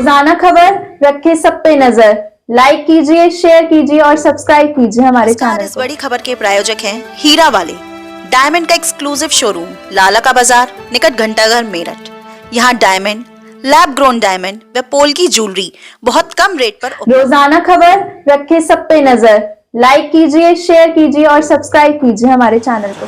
रोजाना खबर रखे सब पे नजर। लाइक कीजिए, शेयर कीजिए और सब्सक्राइब कीजिए हमारे चैनल इस बड़ी खबर के प्रायोजक हैं हीरा वाले, डायमंड का एक्सक्लूसिव शोरूम, लाला का बाजार, निकट घंटाघर, मेरठ। यहाँ डायमंड, लैब ग्रोन डायमंड व पोल्की ज्वेलरी बहुत कम रेट पर। रोजाना खबर रखे सब पे नजर। लाइक कीजिए, शेयर कीजिए और सब्सक्राइब कीजिए हमारे चैनल को।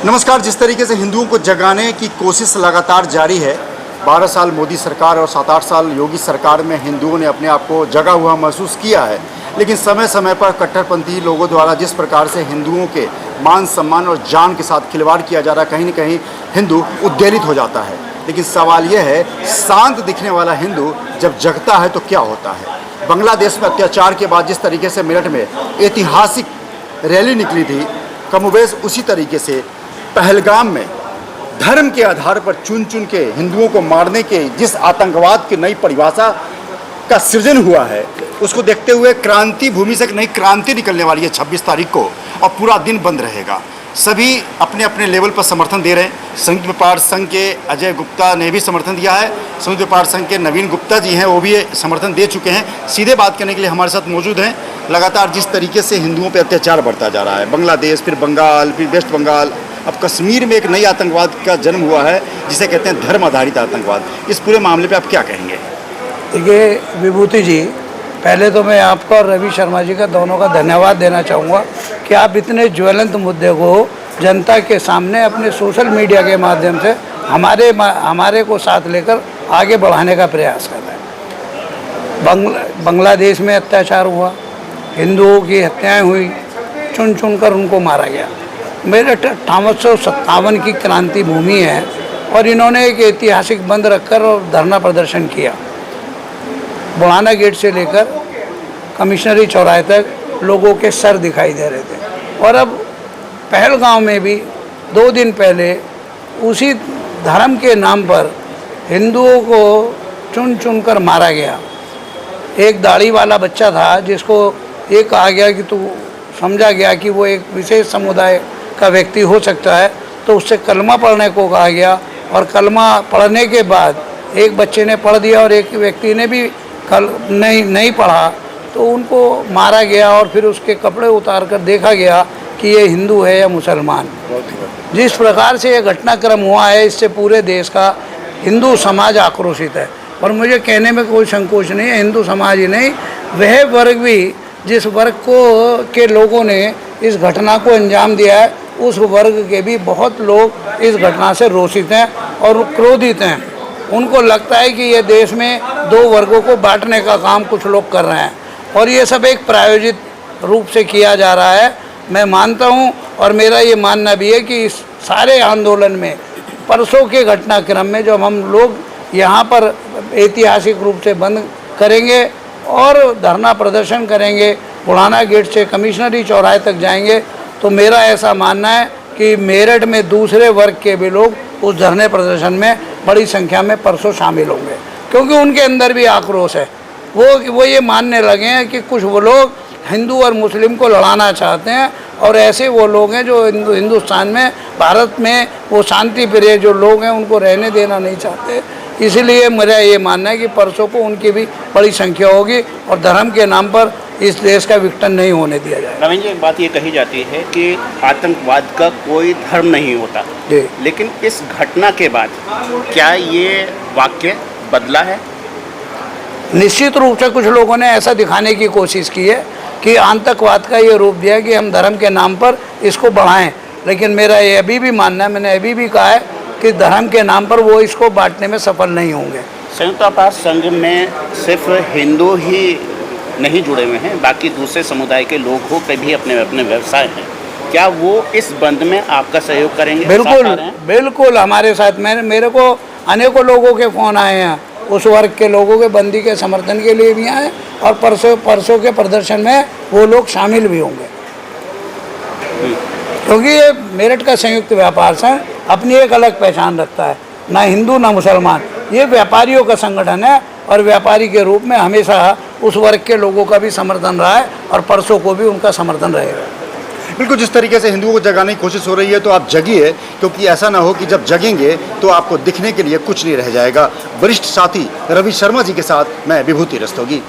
नमस्कार। जिस तरीके से हिंदुओं को जगाने की कोशिश लगातार जारी है, 12 साल मोदी सरकार और 7-8 साल योगी सरकार में हिंदुओं ने अपने आप को जगा हुआ महसूस किया है, लेकिन समय समय पर कट्टरपंथी लोगों द्वारा जिस प्रकार से हिंदुओं के मान सम्मान और जान के साथ खिलवाड़ किया जा रहा है, कहीं न कहीं हिंदू उद्वेलित हो जाता है। लेकिन सवाल यह है, शांत दिखने वाला हिंदू जब जगता है तो क्या होता है? बांग्लादेश में अत्याचार के बाद जिस तरीके से मेरठ में ऐतिहासिक रैली निकली थी, कमोबेश उसी तरीके से पहलगाम में धर्म के आधार पर चुन चुन के हिंदुओं को मारने के जिस आतंकवाद की नई परिभाषा का सृजन हुआ है, उसको देखते हुए क्रांति भूमि से एक नई क्रांति निकलने वाली है 26 तारीख को, और पूरा दिन बंद रहेगा। सभी अपने अपने लेवल पर समर्थन दे रहे हैं। संयुक्त व्यापार संघ के अजय गुप्ता ने भी समर्थन दिया है, संयुक्त व्यापार संघ के नवीन गुप्ता जी हैं, वो भी समर्थन दे चुके हैं। सीधे बात करने के लिए हमारे साथ मौजूद हैं। लगातार जिस तरीके से हिंदुओं पर अत्याचार बढ़ता जा रहा है, बांग्लादेश, फिर बंगाल, फिर वेस्ट बंगाल, अब कश्मीर में एक नई आतंकवाद का जन्म हुआ है जिसे कहते हैं धर्म आधारित आतंकवाद। इस पूरे मामले पे आप क्या कहेंगे? देखिए विभूति जी, पहले तो मैं आपका और रवि शर्मा जी का दोनों का धन्यवाद देना चाहूँगा कि आप इतने ज्वलंत मुद्दे को जनता के सामने अपने सोशल मीडिया के माध्यम से हमारे को साथ लेकर आगे बढ़ाने का प्रयास कर रहे हैं। बांग्लादेश में अत्याचार हुआ, हिंदुओं की हत्याएँ हुई, चुन चुन कर उनको मारा गया। मेरठ 1857 की क्रांति भूमि है और इन्होंने एक ऐतिहासिक बंद रखकर और धरना प्रदर्शन किया। बुढ़ाना गेट से लेकर कमिश्नरी चौराहे तक लोगों के सर दिखाई दे रहे थे। और अब पहलगाम में भी 2 दिन पहले उसी धर्म के नाम पर हिंदुओं को चुन चुन कर मारा गया। एक दाढ़ी वाला बच्चा था जिसको ये कहा गया कि तू समझा गया कि वो एक विशेष समुदाय का व्यक्ति हो सकता है, तो उससे कलमा पढ़ने को कहा गया। और कलमा पढ़ने के बाद एक बच्चे ने पढ़ दिया और एक व्यक्ति ने भी नहीं पढ़ा, तो उनको मारा गया। और फिर उसके कपड़े उतार कर देखा गया कि ये हिंदू है या मुसलमान। जिस प्रकार से ये घटनाक्रम हुआ है, इससे पूरे देश का हिंदू समाज आक्रोशित है। और मुझे कहने में कोई संकोच नहीं है, हिंदू समाज ही नहीं, वह वर्ग भी जिस वर्ग के लोगों ने इस घटना को अंजाम दिया है, उस वर्ग के भी बहुत लोग इस घटना से रोषित हैं और क्रोधित हैं। उनको लगता है कि ये देश में 2 वर्गों को बांटने का काम कुछ लोग कर रहे हैं और ये सब एक प्रायोजित रूप से किया जा रहा है। मैं मानता हूँ और मेरा ये मानना भी है कि इस सारे आंदोलन में, परसों के घटनाक्रम में, जब हम लोग यहाँ पर ऐतिहासिक रूप से बंद करेंगे और धरना प्रदर्शन करेंगे, बुढ़ाना गेट से कमिश्नरी चौराहे तक जाएंगे, तो मेरा ऐसा मानना है कि मेरठ में दूसरे वर्ग के भी लोग उस धरने प्रदर्शन में बड़ी संख्या में परसों शामिल होंगे, क्योंकि उनके अंदर भी आक्रोश है। वो ये मानने लगे हैं कि कुछ वो लोग हिंदू और मुस्लिम को लड़ाना चाहते हैं और ऐसे वो लोग हैं जो हिंदुस्तान में, भारत में वो शांति प्रिय जो लोग हैं उनको रहने देना नहीं चाहते। इसीलिए मेरा ये मानना है कि परसों को उनकी भी बड़ी संख्या होगी और धर्म के नाम पर इस देश का विघटन नहीं होने दिया जाएगा। नवीन जी, एक बात ये कही जाती है कि आतंकवाद का कोई धर्म नहीं होता, लेकिन इस घटना के बाद क्या ये वाक्य बदला है? निश्चित रूप से कुछ लोगों ने ऐसा दिखाने की कोशिश की है कि आतंकवाद का ये रूप दिया कि हम धर्म के नाम पर इसको बढ़ाएं, लेकिन मेरा ये अभी भी मानना है, मैंने अभी भी कहा है कि धर्म के नाम पर वो इसको बांटने में सफल नहीं होंगे। संयुक्त व्यापार संघ में सिर्फ हिंदू ही नहीं जुड़े हुए हैं, बाकी दूसरे समुदाय के लोगों के भी अपने अपने व्यवसाय हैं। क्या वो इस बंद में आपका सहयोग करेंगे? बिल्कुल हमारे साथ। मेरे को अनेकों लोगों के फ़ोन आए हैं, उस वर्ग के लोगों के बंदी के समर्थन के लिए भी आए और परसों के प्रदर्शन में वो लोग शामिल भी होंगे, क्योंकि ये मेरठ का संयुक्त व्यापार संघ अपनी एक अलग पहचान रखता है, ना हिंदू ना मुसलमान। ये व्यापारियों का संगठन है और व्यापारी के रूप में हमेशा उस वर्ग के लोगों का भी समर्थन रहा है और परसों को भी उनका समर्थन रहेगा। बिल्कुल जिस तरीके से हिंदुओं को जगाने की कोशिश हो रही है तो आप जगिए, क्योंकि ऐसा ना हो कि जब जगेंगे तो आपको दिखने के लिए कुछ नहीं रह जाएगा। वरिष्ठ साथी रवि शर्मा जी के साथ मैं विभूति रस्तोगी।